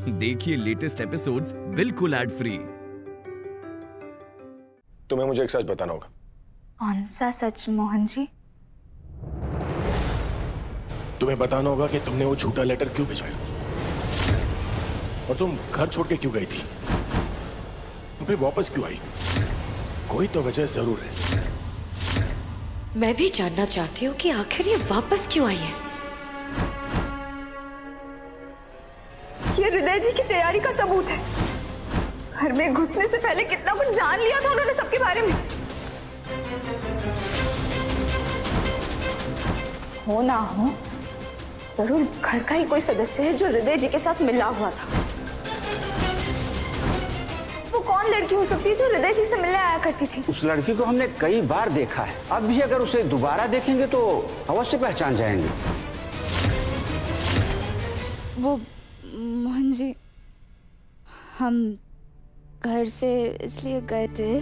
देखिए latest episodes बिल्कुल ad free. तुम्हें मुझे एक सच बताना होगा। कौन सा सच मोहन जी? तुम्हें बताना होगा कि तुमने वो झूठा लेटर क्यों भिजवाया और तुम घर छोड़ के क्यों गई थी, फिर वापस क्यों आई। कोई तो वजह जरूर है। मैं भी जानना चाहती हूँ कि आखिर ये वापस क्यों आई है। ये हृदय जी की तैयारी का सबूत है। घर में घुसने से पहले कितना कुछ जान लिया था उन्होंने सबके बारे में। हो ना हो जरूर घर का ही कोई सदस्य है जो हृदय जी के साथ मिला हुआ था। वो कौन लड़की हो सकती है जो हृदय जी से मिलने आया करती थी? उस लड़की को हमने कई बार देखा है। अब भी अगर उसे दोबारा देखेंगे तो अवश्य पहचान जाएंगे। वो मोहन जी, हम घर से इसलिए गए थे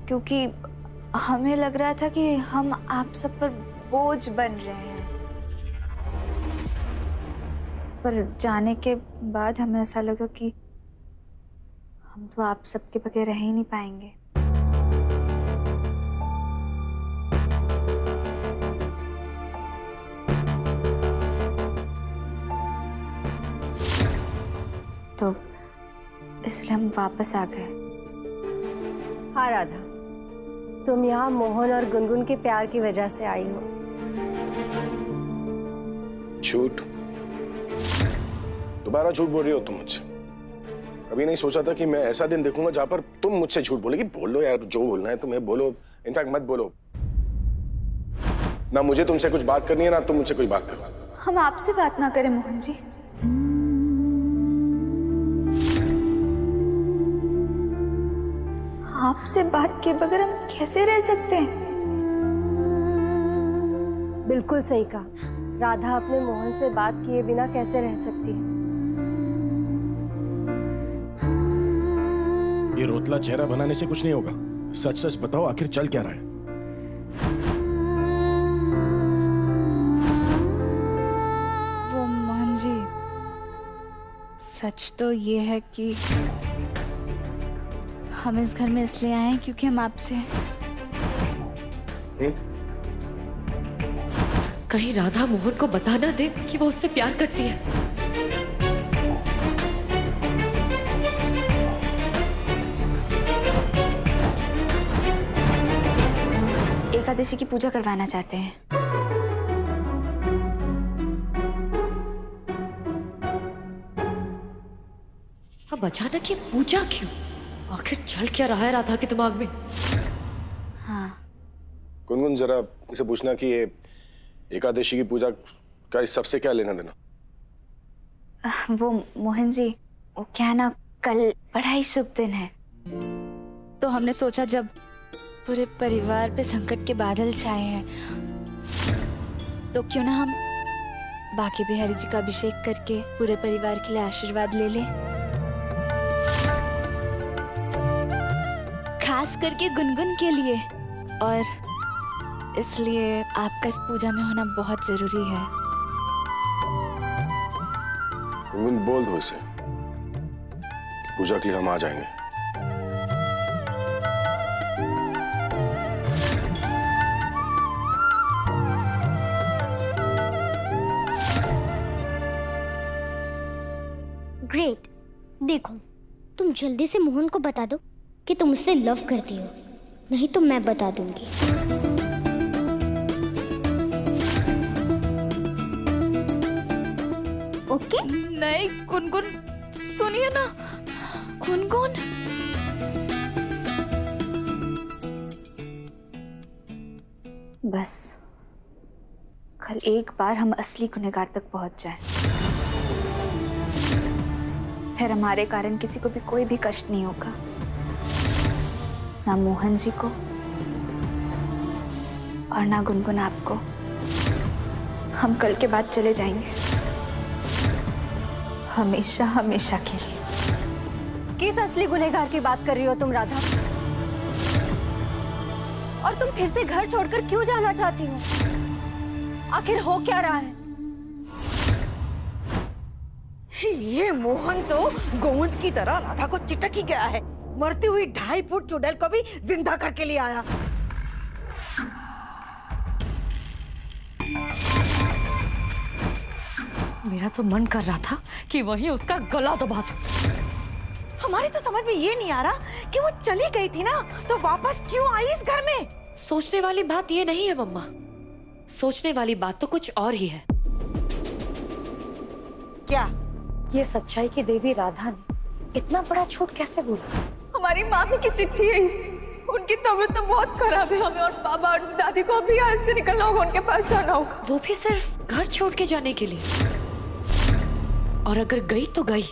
क्योंकि हमें लग रहा था कि हम आप सब पर बोझ बन रहे हैं, पर जाने के बाद हमें ऐसा लगा कि हम तो आप सबके बगैर रह ही नहीं पाएंगे। तो इसलिए हम वापस आ गए। हाँ राधा, तुम यहाँ मोहन और गुनगुन के प्यार की वजह से आई हो। झूठ? दोबारा झूठ बोल रही हो तुम मुझसे। कभी नहीं सोचा था कि मैं ऐसा दिन देखूंगा जहां पर तुम मुझसे झूठ बोलेगी। बोलो यार, जो बोलना है तुम्हें बोलो, इनफैक्ट मत बोलो। ना मुझे तुमसे कुछ बात करनी है ना तुम मुझसे कुछ बात करना। हम आपसे बात ना करें मोहन जी? आपसे बात के बगैर हम कैसे रह सकते हैं? बिल्कुल सही कहा। राधा अपने मोहन से बात किए बिना कैसे रह सकती है? ये रोतला चेहरा बनाने से कुछ नहीं होगा। सच सच बताओ, आखिर चल क्या रहा है? वो मोहन जी, सच तो ये है कि हम इस घर में इसलिए आए हैं क्योंकि हम आपसे कहीं राधा मोहन को बता ना दे कि वो उससे प्यार करती है। एकादशी की पूजा करवाना चाहते हैं। अब अचानक ये पूजा क्यों? आखिर चल क्या रहा है राधा के दिमाग में? हाँ गुनगुन, जरा इसे पूछना कि ये एकादशी की पूजा का इस सबसे क्या लेना देना? वो मोहन जी, वो क्या ना, कल बड़ा ही शुभ दिन है, तो हमने सोचा जब पूरे परिवार पे संकट के बादल छाए हैं तो क्यों ना हम बाकी बिहारी जी का अभिषेक करके पूरे परिवार के लिए आशीर्वाद ले लें। खास करके गुनगुन के लिए, और इसलिए आपका इस पूजा में होना बहुत जरूरी है। गुनगुन, बोल दो इसे पूजा के लिए हम आ जाएंगे। ग्रेट। देखो, तुम जल्दी से मोहन को बता दो कि तुम उससे लव करती हो, नहीं तो मैं बता दूंगी। ओके? नहीं गुनगुन, सुनिए ना गुनगुन। बस कल एक बार हम असली गुनहगार तक पहुंच जाएं, फिर हमारे कारण किसी को भी कोई भी कष्ट नहीं होगा, ना मोहन जी को और ना गुनगुन आपको। हम कल के बाद चले जाएंगे, हमेशा हमेशा के लिए। किस असली गुनहगार की बात कर रही हो तुम राधा? और तुम फिर से घर छोड़कर क्यों जाना चाहती हो? आखिर हो क्या रहा है? ये मोहन तो गोंद की तरह राधा को चिटक ही गया है। मरती हुई 2.5 फुट चुड़ैल को भी जिंदा करके ले आया। मेरा तो मन कर रहा था कि वही उसका गला दबा दूं। हमारी तो समझ में ये नहीं आ रहा कि वो चली गई थी ना, तो वापस क्यों आई इस घर में? सोचने वाली बात ये नहीं है मम्मा, सोचने वाली बात तो कुछ और ही है। क्या? ये सच्चाई की देवी राधा ने इतना बड़ा झूठ कैसे बोला? हमारी मामी की चिट्ठी है। उनकी तबीयत तो बहुत खराब है। हमें और बाबा और दादी को अभी यहाँ से निकलना होगा, उनके पास जाना होगा। वो भी सिर्फ घर छोड़ के जाने के लिए। और अगर गई तो गई,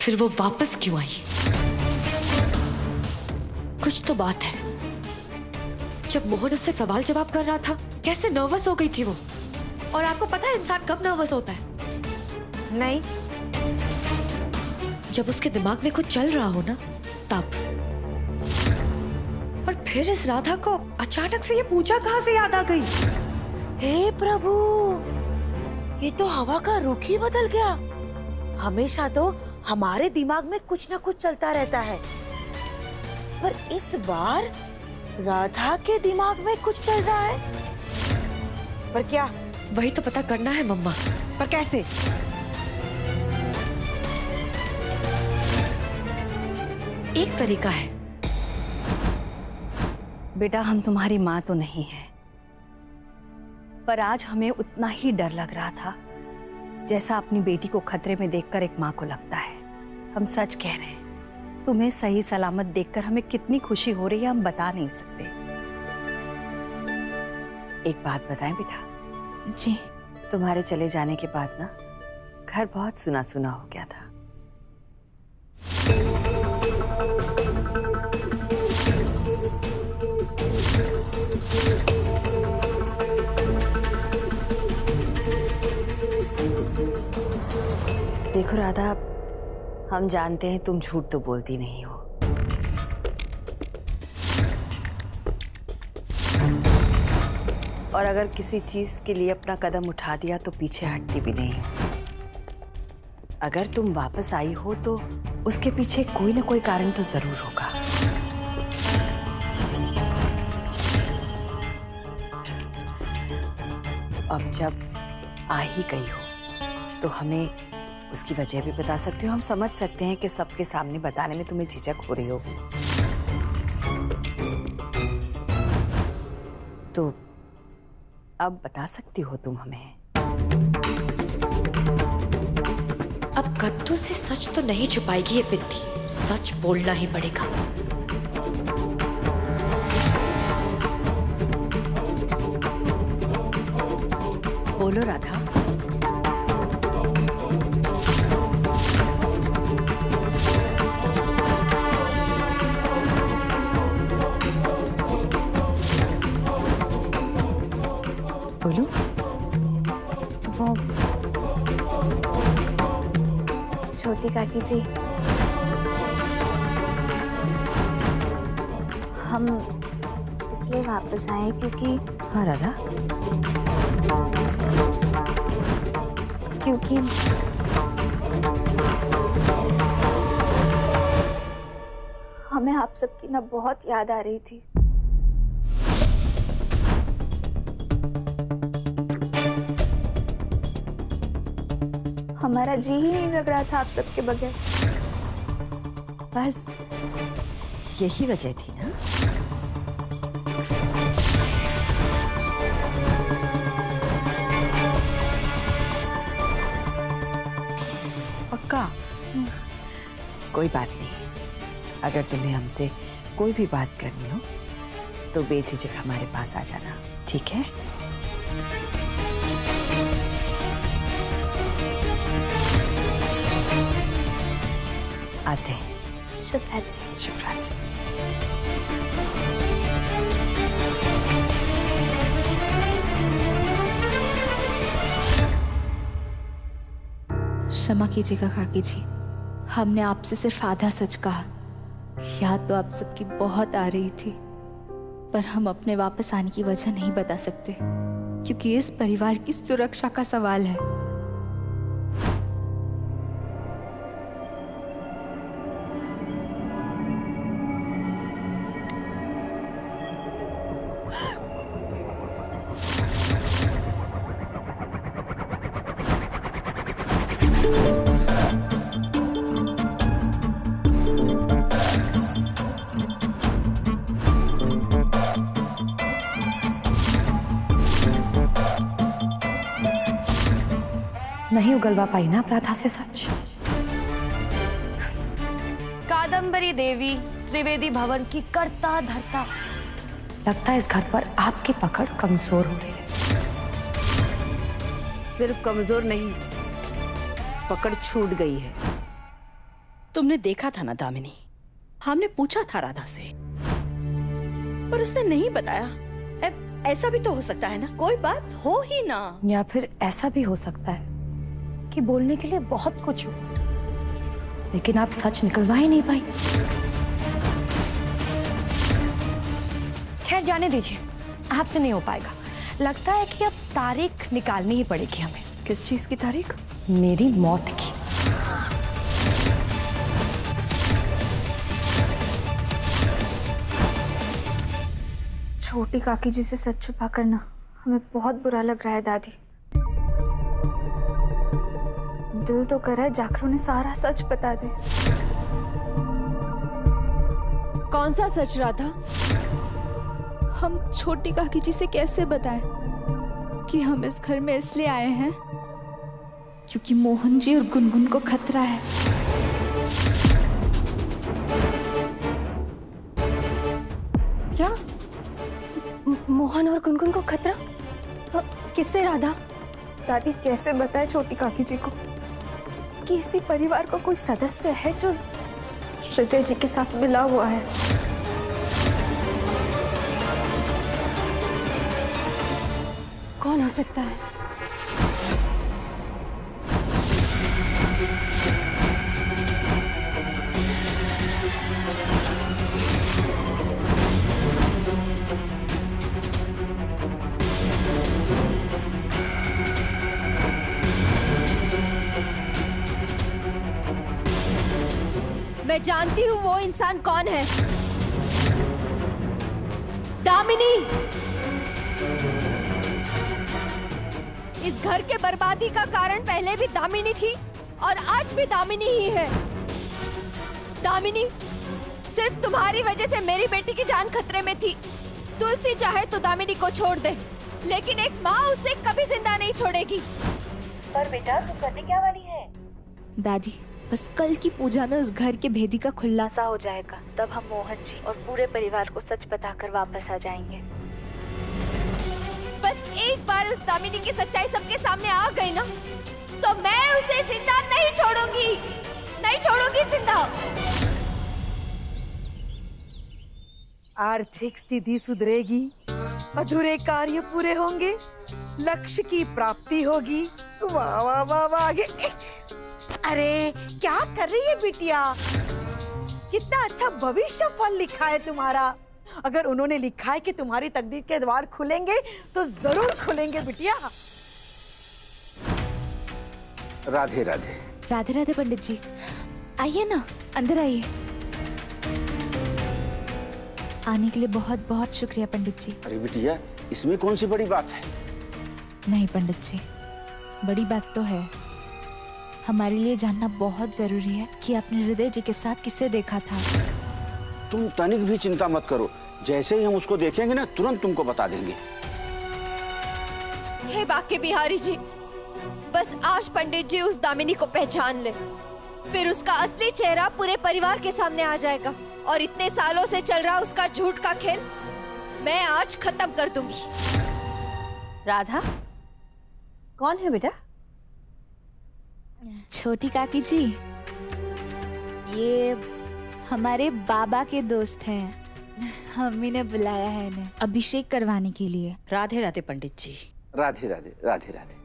फिर वो वापस क्यों आई? कुछ तो बात है। जब मोहन उससे सवाल जवाब कर रहा था, कैसे नर्वस हो गई थी वो। और आपको पता है इंसान कब नर्वस होता है? नहीं। जब उसके दिमाग में कुछ चल रहा हो ना, तब। और फिर इस राधा को अचानक से ये पूजा कहाँ से याद आ गई? हे प्रभु, ये तो हवा का रुख ही बदल गया। हमेशा तो हमारे दिमाग में कुछ ना कुछ चलता रहता है, पर इस बार राधा के दिमाग में कुछ चल रहा है। पर क्या? वही तो पता करना है मम्मा। पर कैसे? एक तरीका है। बेटा, हम तुम्हारी माँ तो नहीं है, पर आज हमें उतना ही डर लग रहा था जैसा अपनी बेटी को खतरे में देखकर एक माँ को लगता है। हम सच कह रहे हैं, तुम्हें सही सलामत देखकर हमें कितनी खुशी हो रही है, हम बता नहीं सकते। एक बात बताएं बेटा। जी। तुम्हारे चले जाने के बाद ना घर बहुत सुना सुना हो गया था। देखो राधा, हम जानते हैं तुम झूठ तो बोलती नहीं हो, और अगर किसी चीज के लिए अपना कदम उठा दिया तो पीछे हटती भी नहीं। अगर तुम वापस आई हो तो उसके पीछे कोई ना कोई कारण तो जरूर होगा। तो अब जब आ ही गई हो तो हमें उसकी वजह भी बता सकते हो। हम समझ सकते हैं कि सबके सामने बताने में तुम्हें झिझक हो रही होगी, तो अब बता सकती हो तुम हमें। अब कद्दू से सच तो नहीं छुपाएगी ये पिद्दी, सच बोलना ही पड़ेगा। बोलो राधा। बोलो। वो छोटी काकी जी, हम इसलिए वापस आए क्योंकि। हाँ राधा। क्योंकि हमें आप सबकी ना बहुत याद आ रही थी। हमारा जी ही नहीं लग रहा था आप सबके बगैर। बस यही वजह थी ना। पक्का? कोई बात नहीं, अगर तुम्हें हमसे कोई भी बात करनी हो तो बेझिझक हमारे पास आ जाना, ठीक है? आते हैं। शुभ रात्रि। शुभ रात्रि। क्षमा कीजिएगा काकी जी, हमने आपसे सिर्फ आधा सच कहा। याद तो आप सबकी बहुत आ रही थी, पर हम अपने वापस आने की वजह नहीं बता सकते, क्योंकि इस परिवार की सुरक्षा का सवाल है। नहीं उगलवा पाई ना राधा से सच। कादम्बरी देवी त्रिवेदी भवन की करता धरता, लगता है इस घर पर आपकी पकड़ कमजोर हो रही है। सिर्फ कमजोर नहीं, पकड़ छूट गई है। तुमने देखा था ना दामिनी, हमने पूछा था राधा से, पर उसने नहीं बताया। ऐसा भी तो हो सकता है ना, कोई बात हो ही ना। या फिर ऐसा भी हो सकता है कि बोलने के लिए बहुत कुछ हो, लेकिन आप सच निकलवा ही नहीं पाई। खैर जाने दीजिए, आपसे नहीं हो पाएगा। लगता है कि अब तारीख निकालनी ही पड़ेगी हमें। किस चीज की तारीख? मेरी मौत की। छोटी काकी जी से सच छुपा करना हमें बहुत बुरा लग रहा है दादी। दिल तो कर रहा है जाकर उन्हें सारा सच बता दे। कौन सा सच राधा? हम छोटी काकी जी से कैसे बताएं कि हम इस घर में इसलिए आए हैं क्योंकि मोहन जी और गुनगुन को खतरा है। क्या? मोहन और गुनगुन को खतरा? किससे राधा? दादी कैसे बताए छोटी काकी जी को कि इसी परिवार का कोई सदस्य है जो हृदय जी के साथ मिला हुआ है। कौन हो सकता है? मैं जानती हूँ वो इंसान कौन है। दामिनी। इस घर के बर्बादी का कारण पहले भी दामिनी थी और आज भी दामिनी ही है। दामिनी, सिर्फ तुम्हारी वजह से मेरी बेटी की जान खतरे में थी। तुलसी चाहे तो दामिनी को छोड़ दे, लेकिन एक माँ उसे कभी जिंदा नहीं छोड़ेगी। पर बेटा तू करने क्या वाली है? दादी बस कल की पूजा में उस घर के भेदी का खुलासा हो जाएगा, तब हम मोहन जी और पूरे परिवार को सच बताकर वापस आ जाएंगे। बस एक बार उस दामिनी की सच्चाई सबके सामने आ गई ना, तो मैं उसे जिंदा नहीं छोड़ूंगी, नहीं छोड़ूंगी जिंदा। आर्थिक स्थिति सुधरेगी, अधूरे कार्य पूरे होंगे, लक्ष्य की प्राप्ति होगी। वाह वाह वाह वाह। अरे क्या कर रही है बिटिया? कितना अच्छा भविष्य फल लिखा है तुम्हारा। अगर उन्होंने लिखा है कि तुम्हारी तकदीर के द्वार खुलेंगे तो जरूर खुलेंगे बिटिया। राधे राधे। राधे राधे पंडित जी, आइए ना, अंदर आइए। आने के लिए बहुत बहुत शुक्रिया पंडित जी। अरे बिटिया, इसमें कौन सी बड़ी बात है? नहीं पंडित जी, बड़ी बात तो है। हमारे लिए जानना बहुत जरूरी है कि आपने हृदय जी के साथ किसे देखा था। तुम तनिक भी चिंता मत करो, जैसे ही हम उसको देखेंगे ना तुरंत तुमको बता देंगे। हे बाके बिहारी जी, बस आज पंडित जी उस दामिनी को पहचान ले, फिर उसका असली चेहरा पूरे परिवार के सामने आ जाएगा और इतने सालों से चल रहा उसका झूठ का खेल मैं आज खत्म कर दूंगी। राधा, कौन है बेटा? छोटी काकी जी, ये हमारे बाबा के दोस्त हैं। मम्मी ने बुलाया है इन्हें अभिषेक करवाने के लिए। राधे राधे पंडित जी। राधे राधे राधे राधे।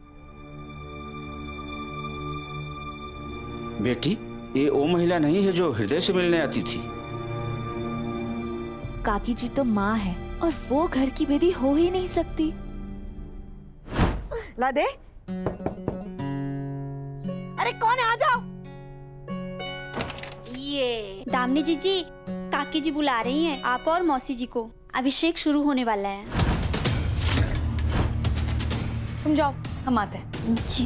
बेटी, ये वो महिला नहीं है जो हृदय से मिलने आती थी? काकी जी तो माँ है और वो घर की बेदी हो ही नहीं सकती। ला दे। अरे कौन है, आ जाओ। ये दामिनी जीजी, काकी जी बुला रही हैं आपको और मौसी जी को। अभिषेक शुरू होने वाला है। तुम जाओ, हम आते हैं। जी।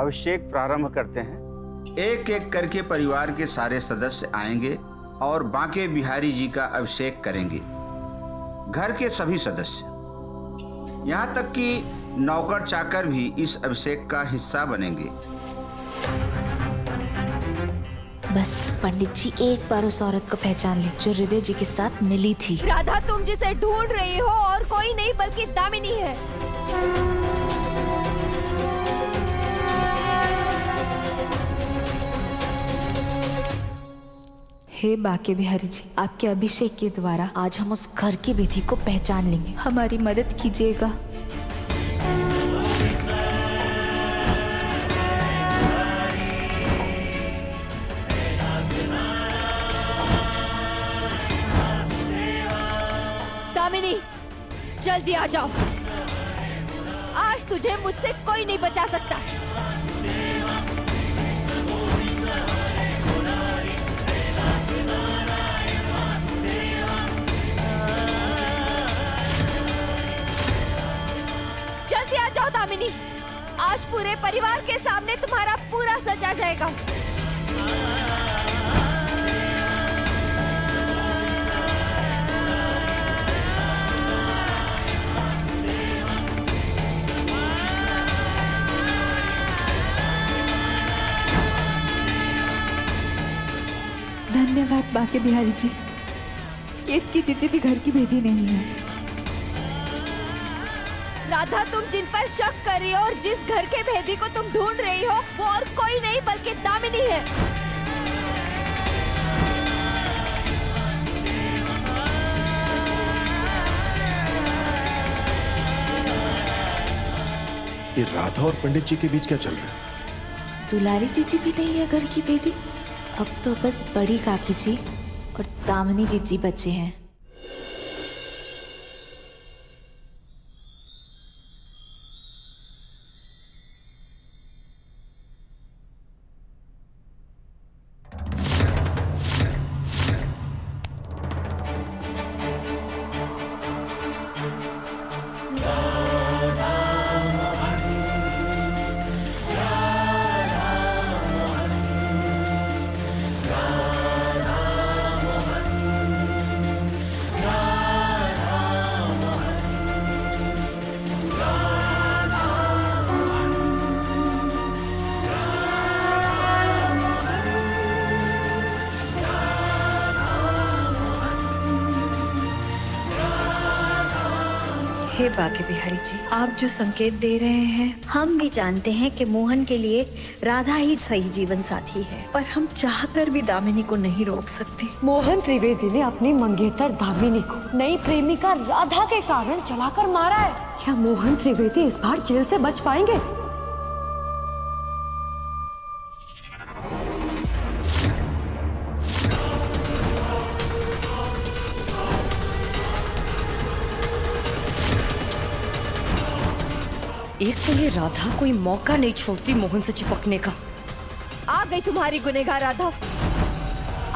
अभिषेक प्रारंभ करते हैं। एक एक करके परिवार के सारे सदस्य आएंगे और बांके बिहारी जी का अभिषेक करेंगे। घर के सभी सदस्य, यहाँ तक कि नौकर चाकर भी इस अभिषेक का हिस्सा बनेंगे। बस पंडित जी एक बार उस औरत को पहचान ले जो हृदय जी के साथ मिली थी। राधा, तुम जिसे ढूंढ रही हो और कोई नहीं बल्कि दामिनी है। हे बाके बिहारी जी, आपके अभिषेक के द्वारा आज हम उस घर की विधि को पहचान लेंगे। हमारी मदद कीजिएगा। दामिनी, जल्दी आ जाओ। आज तुझे मुझसे कोई नहीं बचा सकता। जल्दी आ जाओ दामिनी, आज पूरे परिवार के सामने तुम्हारा पूरा सच आ जाएगा। धन्यवाद बाके बिहारी जी। केत की जीजी भी घर की बेदी नहीं है। राधा, तुम जिन पर शक कर रही हो और जिस घर के भेदी को तुम ढूंढ रही हो वो और कोई नहीं बल्कि दामिनी है। ये राधा और पंडित जी के बीच क्या चल रहा है? दुलारी जीजी भी नहीं है घर की बेदी। अब तो बस बड़ी काकी जी और दामिनी जीजी बचे हैं। हे बाके बिहारी जी, आप जो संकेत दे रहे हैं, हम भी जानते हैं कि मोहन के लिए राधा ही सही जीवन साथी है, पर हम चाहकर भी दामिनी को नहीं रोक सकते। मोहन त्रिवेदी ने अपनी मंगेतर दामिनी को नई प्रेमिका राधा के कारण जलाकर मारा है। क्या मोहन त्रिवेदी इस बार जेल से बच पाएंगे? एक तो ये राधा कोई मौका नहीं छोड़ती मोहन से चिपकने का। आ गई तुम्हारी गुनहगार राधा।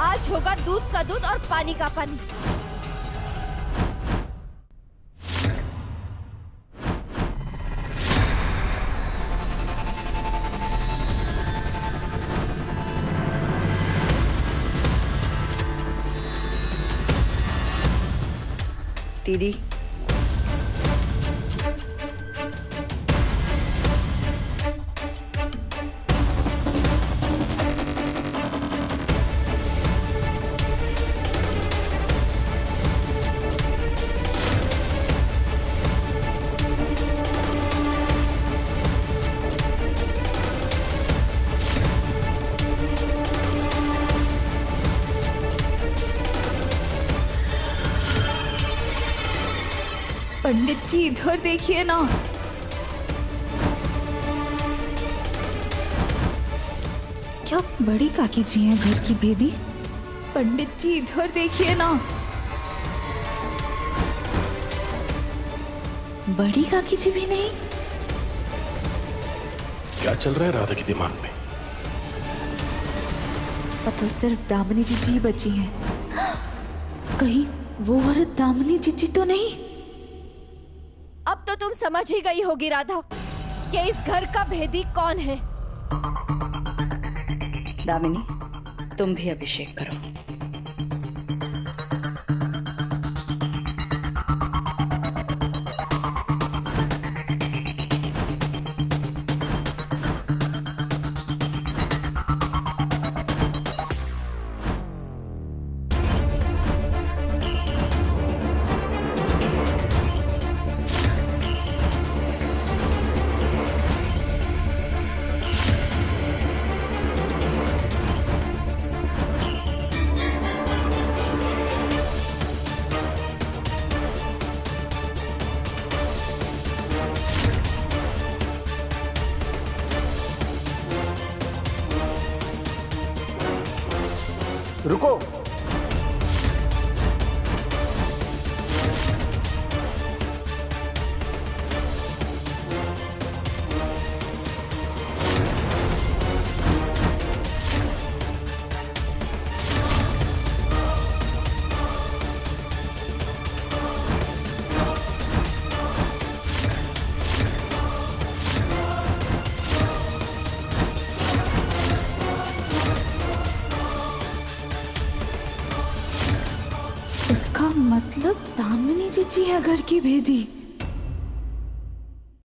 आज होगा दूध का दूध और पानी का पानी। दीदी, पंडित जी इधर देखिए ना। क्या बड़ी काकी जी हैं घर की बेदी? पंडित जी इधर देखिए ना। बड़ी काकी जी भी नहीं। क्या चल रहा है राधा के दिमाग में? अब तो सिर्फ दामिनी जीजी बची हैं। कहीं वो औरत दामिनी जीजी तो नहीं? अब तो तुम समझ ही गई होगी राधा कि इस घर का भेदी कौन है। दामिनी, तुम भी अभिषेक करो। रुको। इसका मतलब दामिनी जीजी है घर की भेदी।